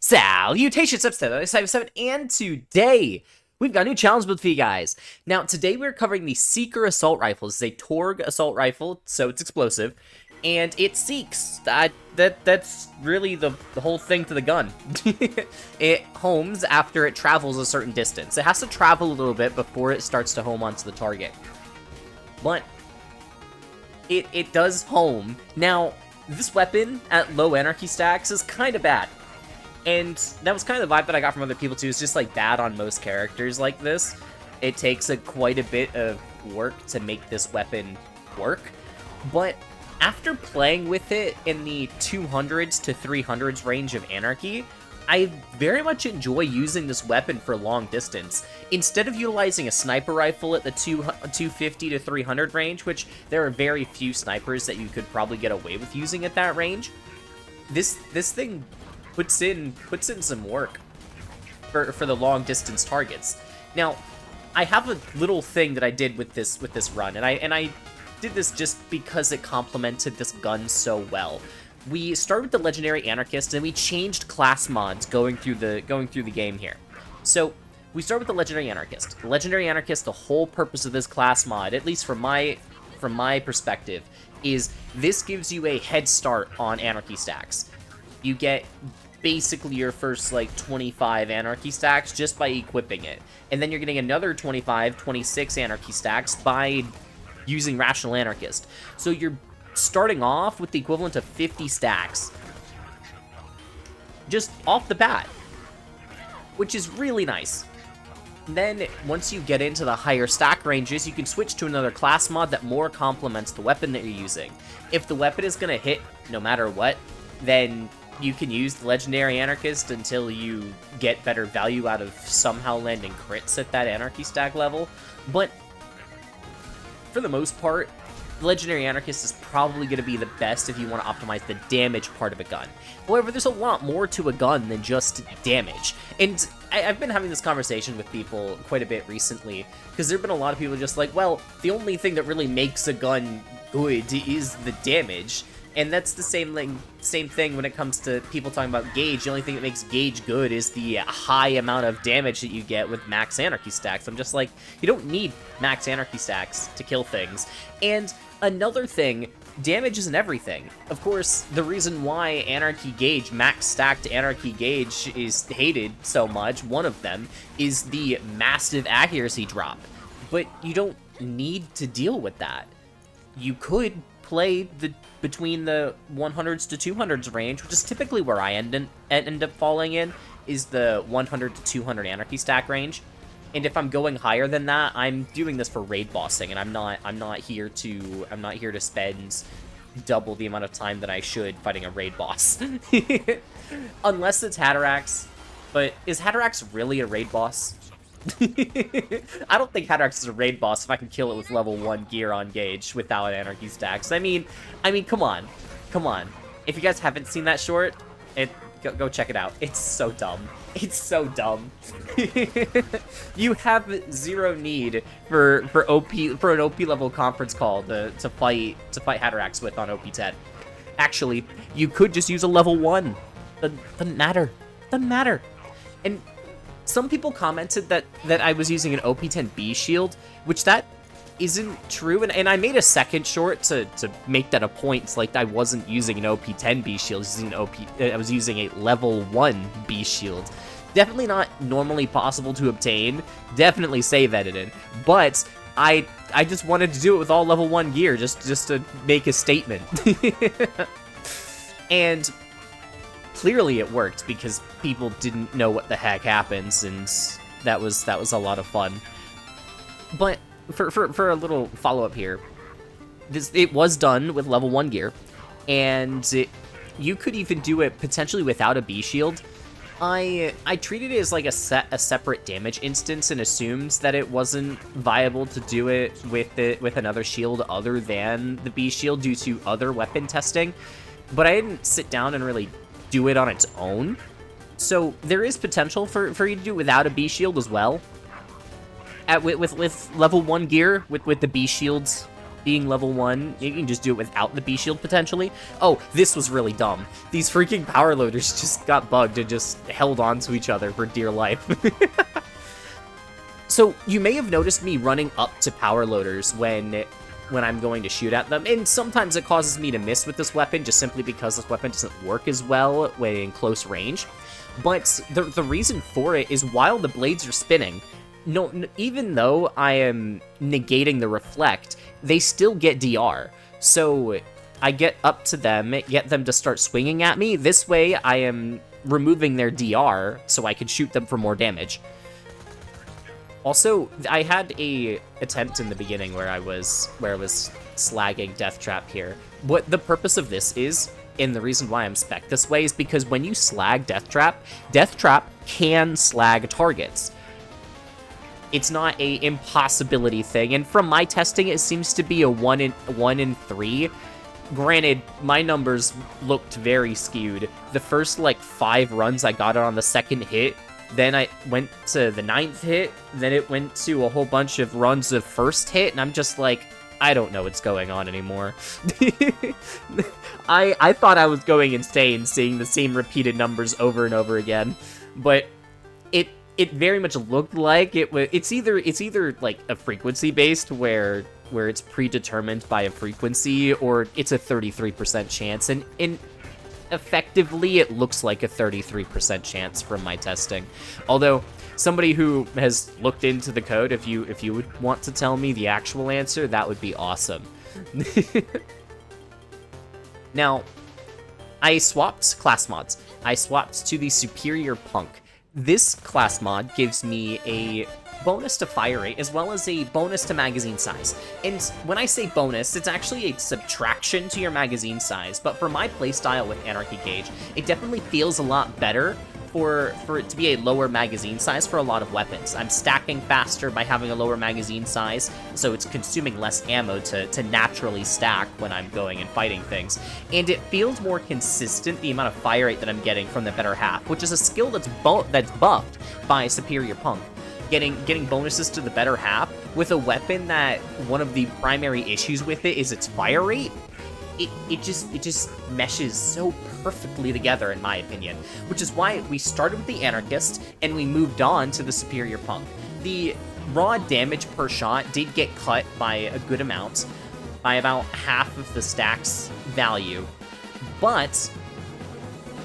Salutations, episode 7, and today we've got a new challenge build for you guys. Now, today we're covering the Seeker Assault Rifle. This is a Torg Assault Rifle, so it's explosive, and it seeks. That's really the whole thing to the gun. It homes after it travels a certain distance. It has to travel a little bit before it starts to home onto the target. But it does home. Now, this weapon at low Anarchy stacks is kind of bad. And that was kind of the vibe that I got from other people too. It's just like bad on most characters like this. It takes quite a bit of work to make this weapon work. But after playing with it in the 200s to 300s range of Anarchy, I very much enjoy using this weapon for long distance. Instead of utilizing a sniper rifle at the 250 to 300 range, which there are very few snipers that you could probably get away with using at that range, this thing puts in some work for the long distance targets. Now, I have a little thing that I did with this run, and I did this just because it complemented this gun so well. We started with the Legendary Anarchist, and we changed class mods going through the game here. So we start with the Legendary Anarchist. The Legendary Anarchist, the whole purpose of this class mod, at least from my perspective, is this gives you a head start on Anarchy stacks. You get basically your first, like, 25 Anarchy stacks just by equipping it. And then you're getting another 25, 26 Anarchy stacks by using Rational Anarchist. So you're starting off with the equivalent of 50 stacks just off the bat, which is really nice. Then, once you get into the higher stack ranges, you can switch to another class mod that more complements the weapon that you're using. If the weapon is going to hit no matter what, then you can use the Legendary Anarchist until you get better value out of somehow landing crits at that Anarchy stack level. But for the most part, the Legendary Anarchist is probably going to be the best if you want to optimize the damage part of a gun. However, there's a lot more to a gun than just damage. And I've been having this conversation with people quite a bit recently, because there have been a lot of people just like, well, the only thing that really makes a gun good is the damage. And that's the same thing when it comes to people talking about Gaige. The only thing that makes Gaige good is the high amount of damage that you get with max Anarchy stacks. I'm just like, you don't need max Anarchy stacks to kill things. And another thing, damage isn't everything. Of course, the reason why Anarchy Gaige, max stacked Anarchy Gaige, is hated so much, one of them, is the massive accuracy drop. But you don't need to deal with that. You could play between the 100s to 200s range, which is typically where I end up falling in, is the 100 to 200 Anarchy stack range. And if I'm going higher than that, I'm doing this for raid bossing, and I'm not here to spend double the amount of time that I should fighting a raid boss. Unless it's Hatterax. But is Hatterax really a raid boss? I don't think Hatterax is a raid boss if I can kill it with level 1 gear on Gaige without Anarchy stacks. I mean, come on. If you guys haven't seen that short, go check it out. It's so dumb. It's so dumb. You have zero need for an OP level conference call to fight Hatterax with on OP10. Actually, you could just use a level 1. Doesn't matter. And some people commented that I was using an OP10 B shield, which that isn't true, and I made a second short to make that a point. It's like I wasn't using an OP10 B shield, I was using a level 1 B shield. Definitely not normally possible to obtain, definitely save edited, but I just wanted to do it with all level 1 gear, just to make a statement. And clearly it worked, because people didn't know what the heck happens, and that was a lot of fun. But for a little follow-up here, it was done with level 1 gear, and you could even do it potentially without a B shield. I treated it as like a separate damage instance, and assumed that it wasn't viable to do it with another shield other than the B shield due to other weapon testing. But I didn't sit down and really do it on its own. So there is potential for you to do it without a B shield as well. With level 1 gear, with the B shields being level 1. You can just do it without the B-shield, potentially. Oh, this was really dumb. These freaking power loaders just got bugged and just held on to each other for dear life. So, you may have noticed me running up to power loaders when I'm going to shoot at them, and sometimes it causes me to miss with this weapon, just simply because this weapon doesn't work as well when in close range. But the reason for it is while the blades are spinning, even though I am negating the reflect, they still get DR. So I get up to them, get them to start swinging at me. This way I am removing their DR so I can shoot them for more damage. Also, I had a attempt in the beginning where I was slagging Death Trap here. What the purpose of this is, and the reason why I'm spec'd this way, is because when you slag Death Trap can slag targets. It's not a impossibility thing, and from my testing, it seems to be a 1 in 3. Granted, my numbers looked very skewed. The first, like, 5 runs, I got it on the second hit. Then I went to the 9th hit, then it went to a whole bunch of runs of first hit, and I'm just like, I don't know what's going on anymore. I thought I was going insane seeing the same repeated numbers over and over again, but it very much looked like it's either like a frequency based where it's predetermined by a frequency, or it's a 33% chance, and effectively, it looks like a 33% chance from my testing. Although, somebody who has looked into the code, if you would want to tell me the actual answer, that would be awesome. Now, I swapped class mods. I swapped to the Superior Punk. This class mod gives me a bonus to fire rate, as well as a bonus to magazine size. And when I say bonus, it's actually a subtraction to your magazine size, but for my playstyle with Anarchy Gaige, it definitely feels a lot better for it to be a lower magazine size for a lot of weapons. I'm stacking faster by having a lower magazine size, so it's consuming less ammo to naturally stack when I'm going and fighting things. And it feels more consistent, the amount of fire rate that I'm getting from the better half, which is a skill that's buffed by Superior Punk. Getting bonuses to the better half with a weapon that one of the primary issues with it is its fire rate. It just meshes so perfectly together, in my opinion, which is why we started with the Anarchist and we moved on to the Superior Punk. The raw damage per shot did get cut by a good amount, by about half of the stack's value, but,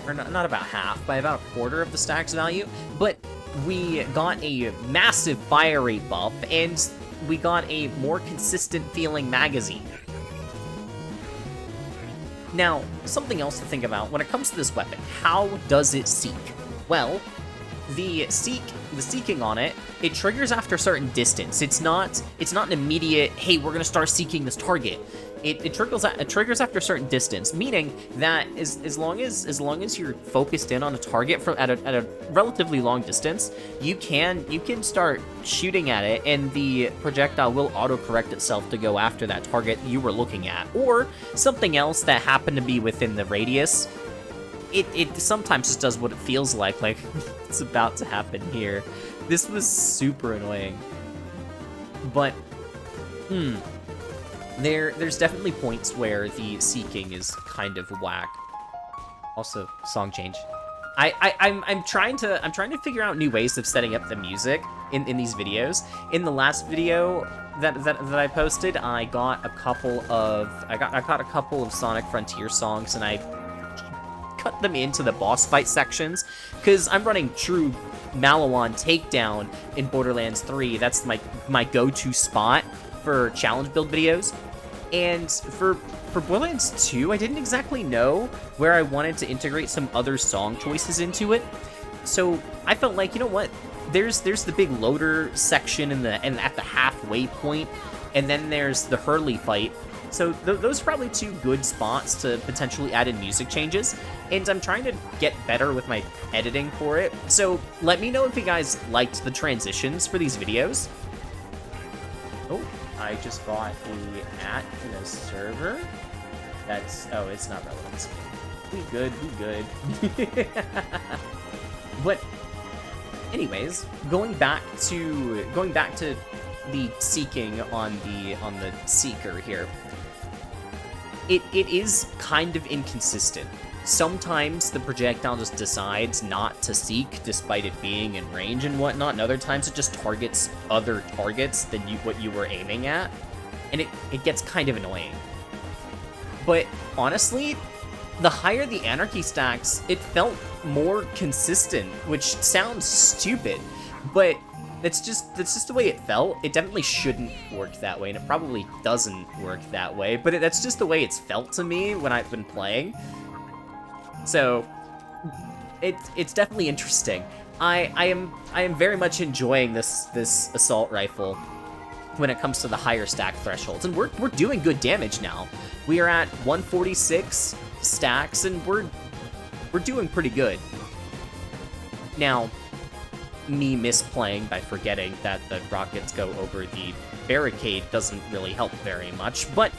or not about half, by about a quarter of the stack's value, but we got a massive fire rate buff, and we got a more consistent feeling magazine. Now, something else to think about when it comes to this weapon. How does it seek? Well, the seeking on it, it triggers after a certain distance. It's not an immediate, hey, we're gonna start seeking this target. It triggers after a certain distance, meaning that as long as you're focused in on a target at a relatively long distance, you can start shooting at it, and the projectile will autocorrect itself to go after that target you were looking at, or something else that happened to be within the radius. It sometimes just does what it feels like it's about to happen here. This was super annoying, but There's definitely points where the seeking is kind of whack. Also, song change. I'm trying to figure out new ways of setting up the music in these videos. In the last video that I posted, I got a couple of Sonic Frontier songs, and I cut them into the boss fight sections, because I'm running true Malawan takedown in Borderlands 3. That's my go-to spot for challenge build videos. And for Borderlands 2, I didn't exactly know where I wanted to integrate some other song choices into it. So I felt like, you know what? There's the big loader section at the halfway point, and then there's the Hurley fight. So those are probably two good spots to potentially add in music changes, and I'm trying to get better with my editing for it. So let me know if you guys liked the transitions for these videos. Oh, I just got a gnat in a server. Oh, it's not relevant. We good. But anyways, going back to the seeking on the seeker here. It is kind of inconsistent. Sometimes the projectile just decides not to seek despite it being in range and whatnot, and other times it just targets other targets than what you were aiming at, and it gets kind of annoying. But honestly, the higher the Anarchy stacks, it felt more consistent, which sounds stupid, but that's just the way it felt. It definitely shouldn't work that way, and it probably doesn't work that way, but that's just the way it's felt to me when I've been playing. So it's definitely interesting. I am very much enjoying this assault rifle when it comes to the higher stack thresholds, and we're doing good damage now. We are at 146 stacks, and we're doing pretty good. Now, me misplaying by forgetting that the rockets go over the barricade doesn't really help very much, but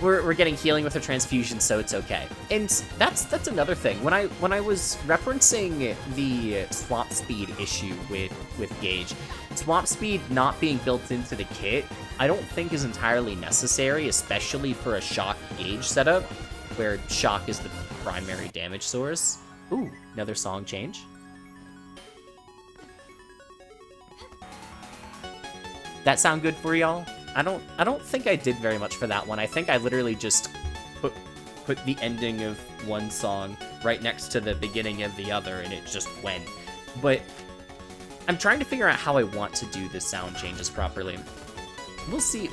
We're getting healing with a transfusion, so it's okay. And that's another thing. When I was referencing the swap speed issue with Gaige, swap speed not being built into the kit, I don't think is entirely necessary, especially for a shock Gaige setup, where shock is the primary damage source. Ooh, another song change. That sound good for y'all? I don't think I did very much for that one. I think I literally just put the ending of one song right next to the beginning of the other, and it just went. But I'm trying to figure out how I want to do the sound changes properly. We'll see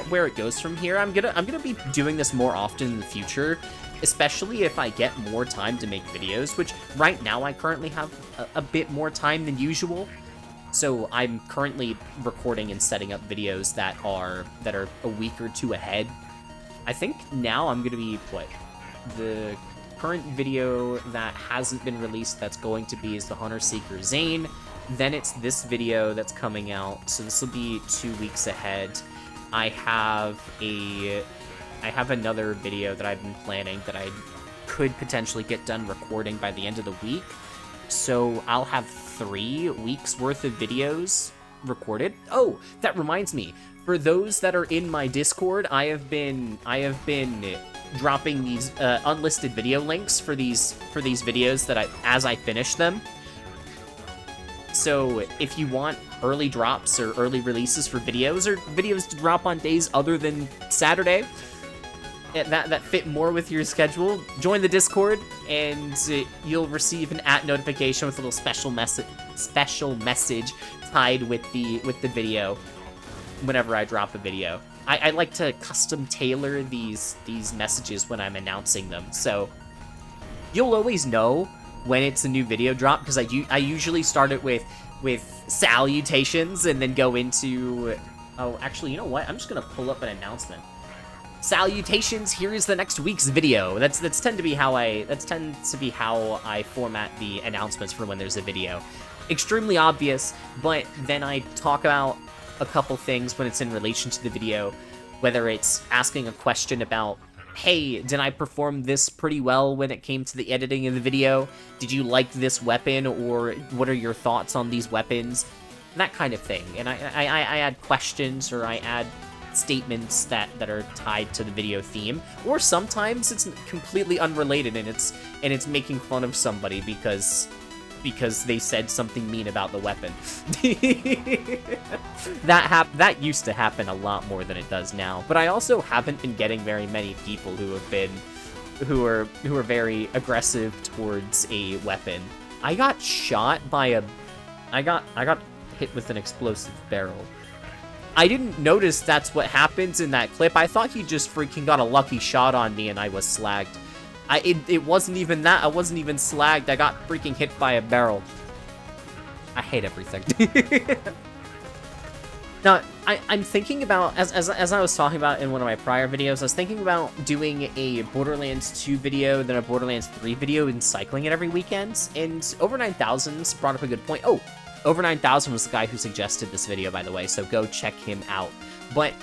where it goes from here. I'm gonna be doing this more often in the future, especially if I get more time to make videos, which right now I currently have a bit more time than usual. So I'm currently recording and setting up videos that are a week or two ahead. I think now I'm gonna be the current video that hasn't been released that's going to be is the Hunter Seeker Zane. Then it's this video that's coming out, so this will be 2 weeks ahead. I have another video that I've been planning that I could potentially get done recording by the end of the week. So I'll have 3 weeks worth of videos recorded. Oh, that reminds me. For those that are in my Discord, I have been dropping these unlisted video links for these videos that as I finish them. So if you want early drops or early releases for videos, or videos to drop on days other than Saturday, that fit more with your schedule, join the Discord, and you'll receive an notification with a little special message tied with the video whenever I drop a video. I like to custom tailor these messages when I'm announcing them, so you'll always know when it's a new video drop, because I usually start it with salutations and then go into... Oh, actually, you know what? I'm just gonna pull up an announcement. Salutations, here is the next week's video. That tends to be how I format the announcements for when there's a video. Extremely obvious, but then I talk about a couple things when it's in relation to the video, whether it's asking a question about, hey, did I perform this pretty well when it came to the editing of the video? Did you like this weapon, or what are your thoughts on these weapons? That kind of thing. And I add questions, or I add statements that are tied to the video theme, or sometimes it's completely unrelated and it's making fun of somebody because they said something mean about the weapon. That used to happen a lot more than it does now, but I also haven't been getting very many people who are very aggressive towards a weapon. I got shot by I got hit with an explosive barrel. I didn't notice that's what happens in that clip. I thought he just freaking got a lucky shot on me and I was slagged. It wasn't even that. I wasn't even slagged. I got freaking hit by a barrel. I hate everything. Now, I'm thinking about, as I was talking about in one of my prior videos, I was thinking about doing a Borderlands 2 video, then a Borderlands 3 video, and cycling it every weekend. And Over9000's brought up a good point. Oh, Over9000 was the guy who suggested this video, by the way, so go check him out. But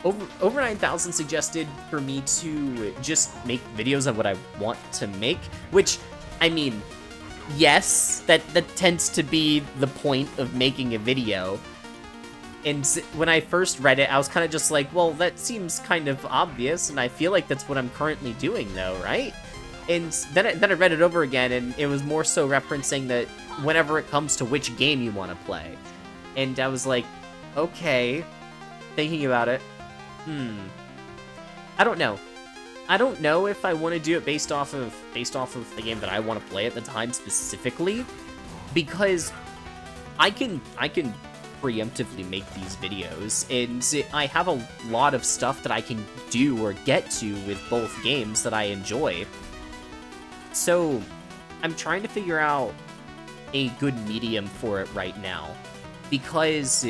Over9000 suggested for me to just make videos of what I want to make, which, I mean, yes, that tends to be the point of making a video. And when I first read it, I was kind of just like, well, that seems kind of obvious, and I feel like that's what I'm currently doing, though, right? And then I read it over again, and it was more so referencing that whenever it comes to which game you want to play. And I was like, okay, thinking about it, I don't know. I don't know if I want to do it based off of the game that I want to play at the time specifically, because I can preemptively make these videos, and I have a lot of stuff that I can do or get to with both games that I enjoy. So I'm trying to figure out a good medium for it right now, because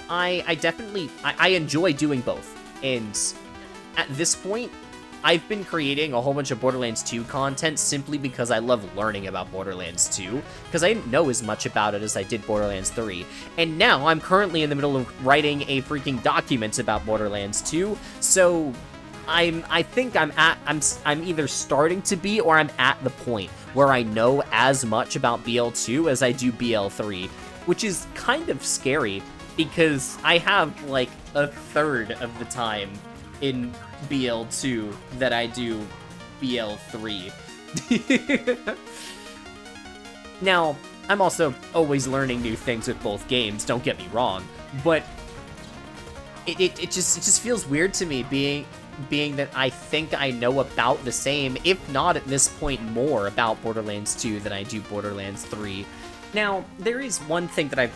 I definitely enjoy doing both, and at this point, I've been creating a whole bunch of Borderlands 2 content simply because I love learning about Borderlands 2, because I didn't know as much about it as I did Borderlands 3, and now I'm currently in the middle of writing a freaking document about Borderlands 2, so I think I'm either starting to be or I'm at the point where I know as much about BL2 as I do BL3, which is kind of scary because I have like a third of the time in BL2 that I do BL3. Now, I'm also always learning new things with both games, don't get me wrong, but it just feels weird to me being that I think I know about the same, if not at this point more, about Borderlands 2 than I do Borderlands 3. Now, there is one thing that I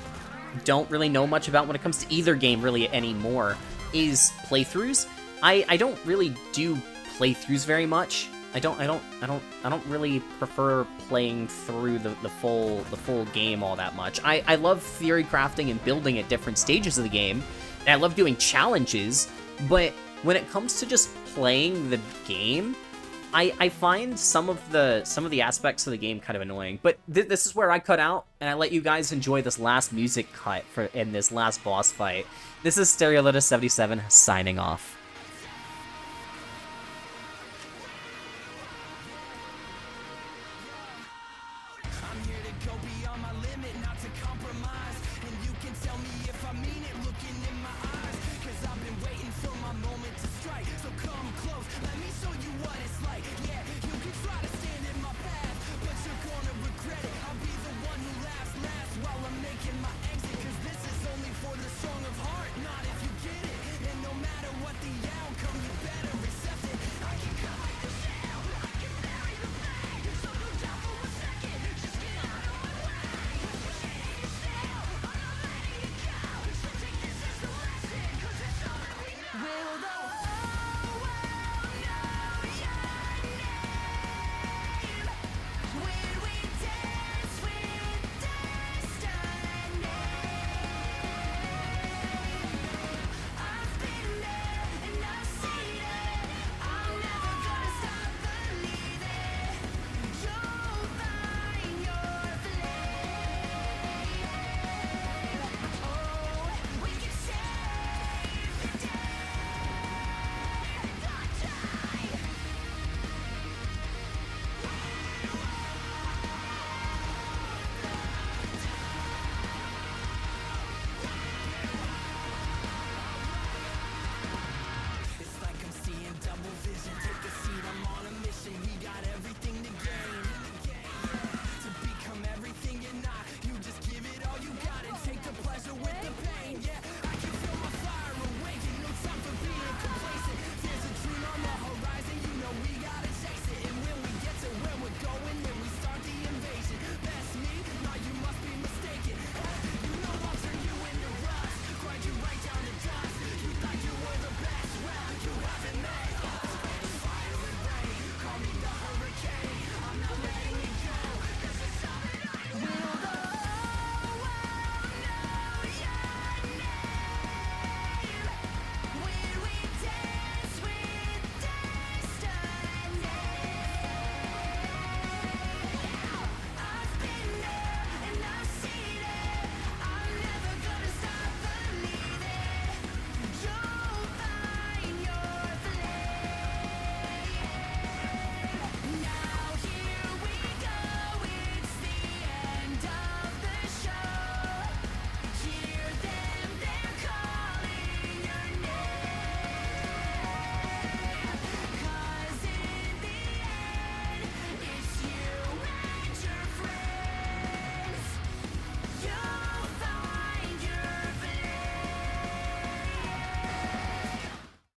don't really know much about when it comes to either game really anymore, is playthroughs. I don't really do playthroughs very much. I don't really prefer playing through the full game all that much. I love theory crafting and building at different stages of the game, and I love doing challenges, but when it comes to just playing the game, I find some of the aspects of the game kind of annoying. But this is where I cut out, and I let you guys enjoy this last music cut in this last boss fight. This is Stereolita77 signing off. So come close, let me show you what it's like. Yeah,